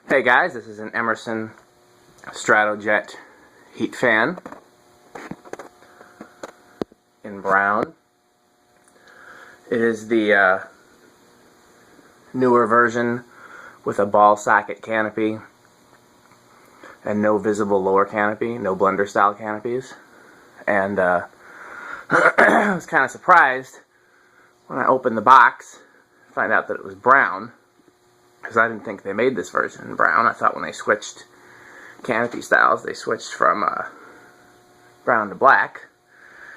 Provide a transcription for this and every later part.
Hey guys, this is an Emerson Strato-Jet heat fan in brown. It is the newer version with a ball socket canopy and no visible lower canopy, no blender style canopies. And I was kind of surprised when I opened the box to find out that it was brown, because I didn't think they made this version in brown. I thought when they switched canopy styles, they switched from brown to black.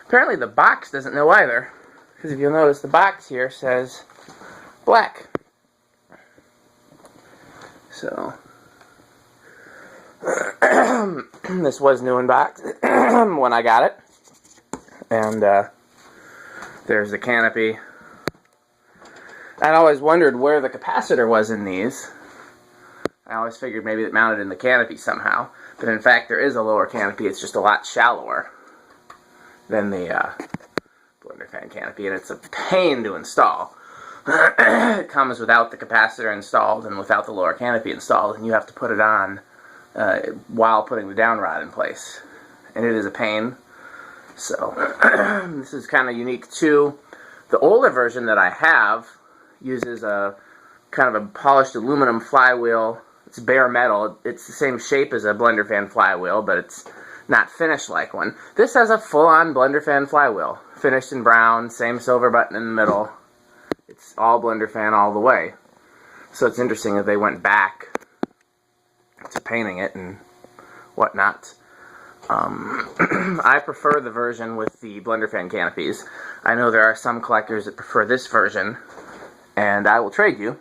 Apparently the box doesn't know either, because if you'll notice, the box here says black. So this was new in box when I got it. And there's the canopy. I'd always wondered where the capacitor was in these. I always figured maybe it mounted in the canopy somehow. But in fact, there is a lower canopy. It's just a lot shallower than the Blenderfan canopy, and it's a pain to install. It comes without the capacitor installed and without the lower canopy installed, and you have to put it on while putting the down rod in place. And it is a pain. So this is kind of unique too. The older version that I have uses a kind of a polished aluminum flywheel. It's bare metal. It's the same shape as a Blenderfan flywheel, but it's not finished like one. This has a full-on Blenderfan flywheel, finished in brown, same silver button in the middle. It's all Blenderfan all the way. So it's interesting that they went back to painting it and whatnot. I prefer the version with the Blenderfan canopies. I know there are some collectors that prefer this version, and I will trade you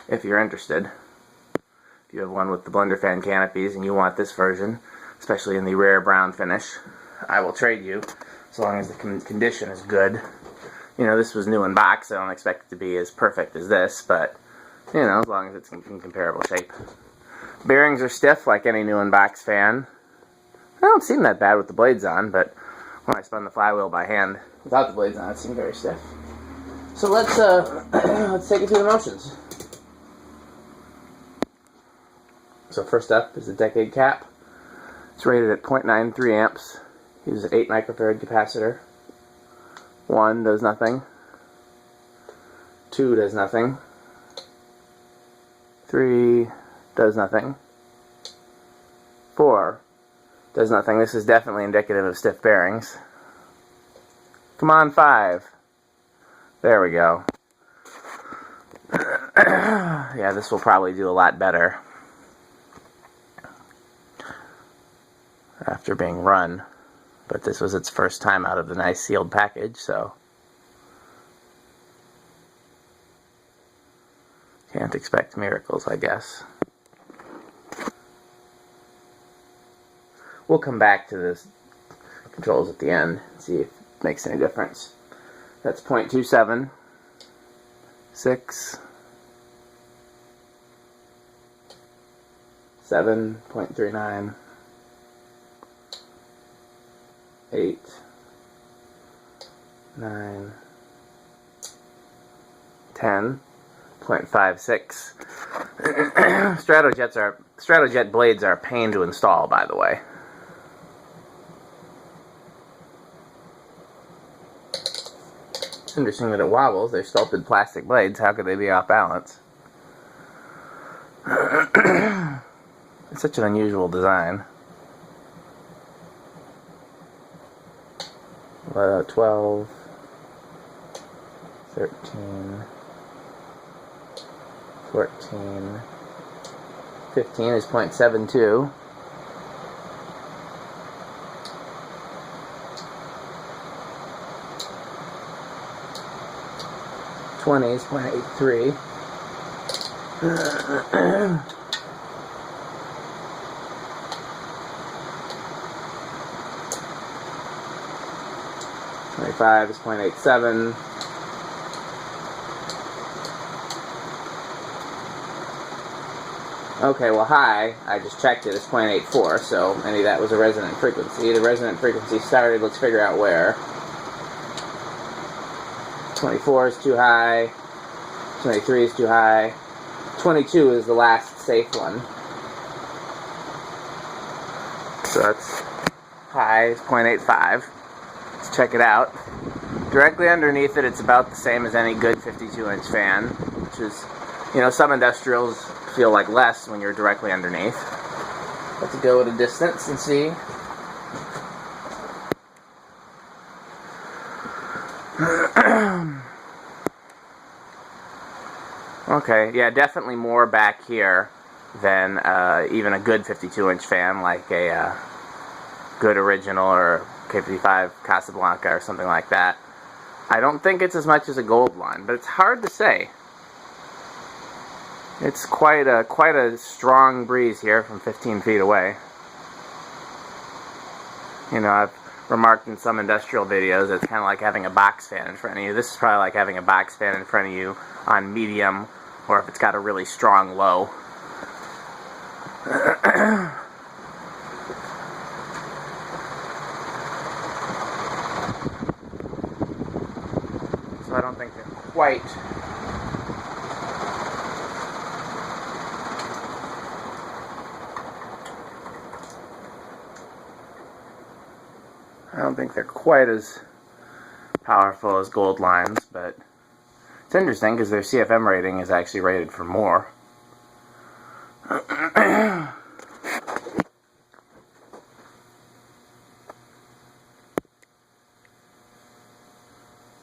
if you're interested. If you have one with the Blenderfan canopies and you want this version, especially in the rare brown finish, I will trade you as long as the condition is good. You know, this was new in box. I don't expect it to be as perfect as this, but, you know, as long as it's in comparable shape. Bearings are stiff like any new in box fan. They don't seem that bad with the blades on, but when I spun the flywheel by hand without the blades on, it seemed very stiff. So let's take it through the motions. So first up is the decade cap. It's rated at 0.93 amps. Uses an 8 microfarad capacitor. 1 does nothing. 2 does nothing. 3 does nothing. 4 does nothing. This is definitely indicative of stiff bearings. Come on, 5. There we go. Yeah, this will probably do a lot better after being run. But this was its first time out of the nice sealed package, so can't expect miracles, I guess. We'll come back to the controls at the end and see if it makes any difference. That's 0.27, 6, 7.39, 8, 9, 10, 0.56. Strato-Jet blades are a pain to install, by the way. It's interesting that it wobbles. They're sculpted plastic blades. How could they be off balance? It's such an unusual design. 12, 13, 14, 15 is 0.72. 20 is 0.83. 25 is 0.87. Okay, well high, I just checked it, it's 0.84, so maybe that was a resonant frequency. The resonant frequency started, let's figure out where. 24 is too high, 23 is too high, 22 is the last safe one. So that's high is 0.85. Let's check it out. Directly underneath it, it's about the same as any good 52-inch fan, which is, you know, some industrials feel like less when you're directly underneath. Let's go at a distance and see. Okay, yeah, definitely more back here than even a good 52-inch fan, like a good original or K55 Casablanca or something like that. I don't think it's as much as a gold line, but it's hard to say. It's quite a strong breeze here from 15 feet away. You know, I've remarked in some industrial videos it's kind of like having a box fan in front of you. This is probably like having a box fan in front of you on medium, or if it's got a really strong low. So I don't think they're quite as powerful as gold lines, but it's interesting because their CFM rating is actually rated for more.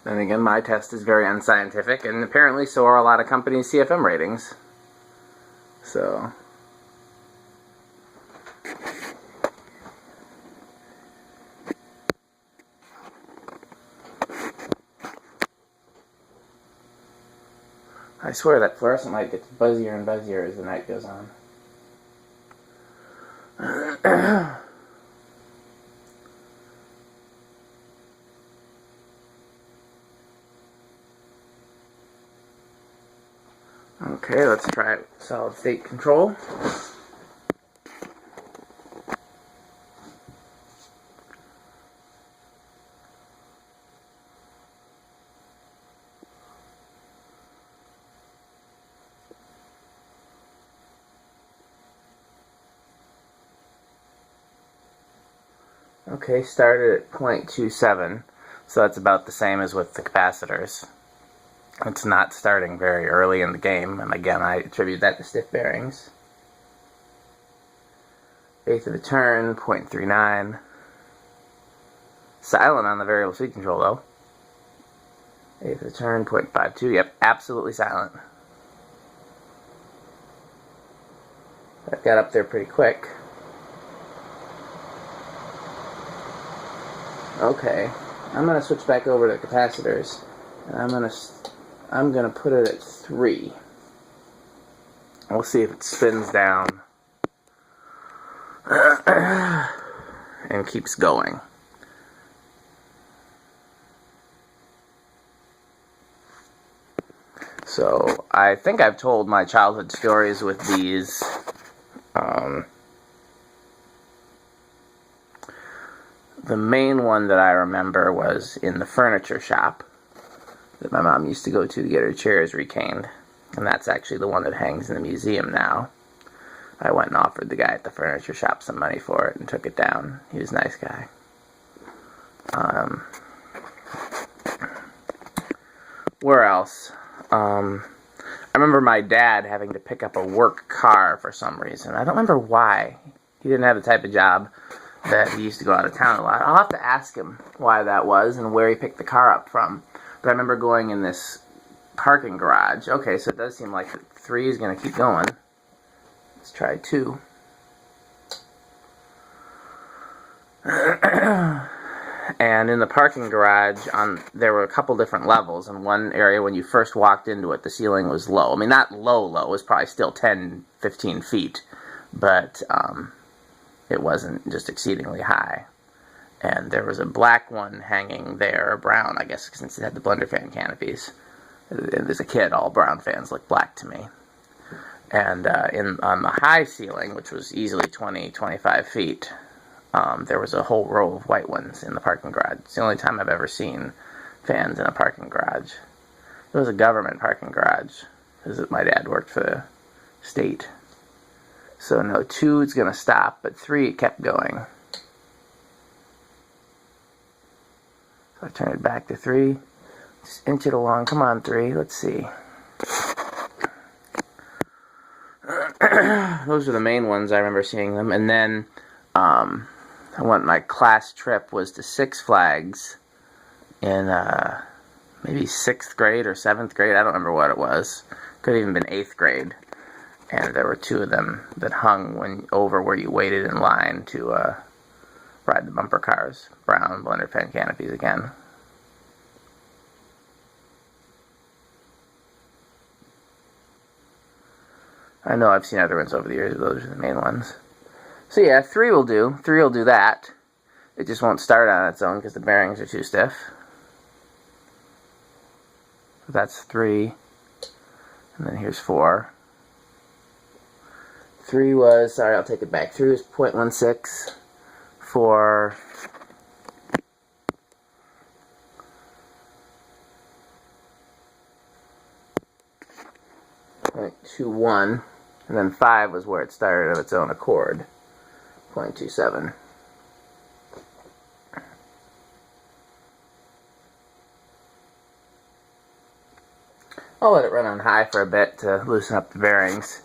Then again, my test is very unscientific, and apparently so are a lot of companies' CFM ratings. So I swear that fluorescent light gets buzzier and buzzier as the night goes on. Okay, let's try solid state control. Okay, started at 0.27, so that's about the same as with the capacitors. It's not starting very early in the game, and again, I attribute that to stiff bearings. Eighth of a turn, 0.39. Silent on the variable speed control, though. Eighth of a turn, 0.52. Yep, absolutely silent. That got up there pretty quick. Okay, I'm going to switch back over to the capacitors, and I'm gonna put it at 3. We'll see if it spins down and keeps going. So I think I've told my childhood stories with these. The main one that I remember was in the furniture shop that my mom used to go to get her chairs recaned. And that's actually the one that hangs in the museum now. I went and offered the guy at the furniture shop some money for it and took it down. He was a nice guy. Where else? I remember my dad having to pick up a work car for some reason. I don't remember why. He didn't have the type of job that he used to go out of town a lot. I'll have to ask him why that was and where he picked the car up from. But I remember going in this parking garage. Okay, so it does seem like 3 is going to keep going. Let's try 2. And in the parking garage, there were a couple different levels. In one area, when you first walked into it, the ceiling was low. I mean, not low, it was probably still 10, 15 feet. But it wasn't just exceedingly high. And there was a black one hanging there, or brown, I guess, since it had the Blenderfan canopies. And as a kid, all brown fans looked black to me. And on the high ceiling, which was easily 20, 25 feet, there was a whole row of white ones in the parking garage. It's the only time I've ever seen fans in a parking garage. It was a government parking garage, because my dad worked for the state. So no, 2 is going to stop, but 3 it kept going. I turn it back to 3. Just inch it along. Come on, 3. Let's see. Those are the main ones. I remember seeing them. And then my class trip was to Six Flags in maybe 6th grade or 7th grade. I don't remember what it was. Could have even been 8th grade. And there were 2 of them that hung over where you waited in line to ride the bumper cars. Brown Blenderfan canopies again. I know I've seen other ones over the years, but those are the main ones. So yeah, 3 will do. 3 will do that. It just won't start on its own because the bearings are too stiff. So that's 3. And then here's 4. 3 was, sorry, I'll take it back. 3 was 0.16. 4... 0.21. And then 5 was where it started of its own accord. 0.27. I'll let it run on high for a bit to loosen up the bearings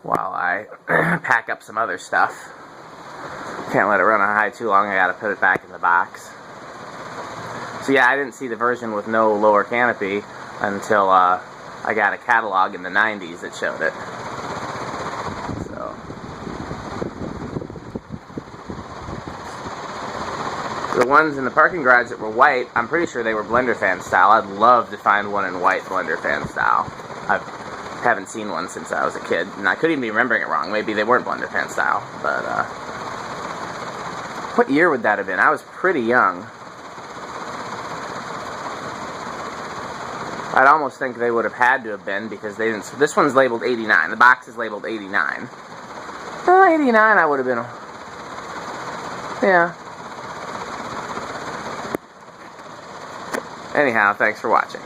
while I pack up some other stuff. Can't let it run on high too long. I gotta put it back in the box. So yeah, I didn't see the version with no lower canopy until I got a catalog in the 90s that showed it. So the ones in the parking garage that were white, I'm pretty sure they were Blenderfan style. I'd love to find one in white Blenderfan style. I haven't seen one since I was a kid, and I could even be remembering it wrong. Maybe they weren't Blenderfan style, but what year would that have been? I was pretty young. I'd almost think they would have had to have been because they didn't. This one's labeled 89. The box is labeled 89. Well, 89 I would have been. Yeah. Anyhow, thanks for watching.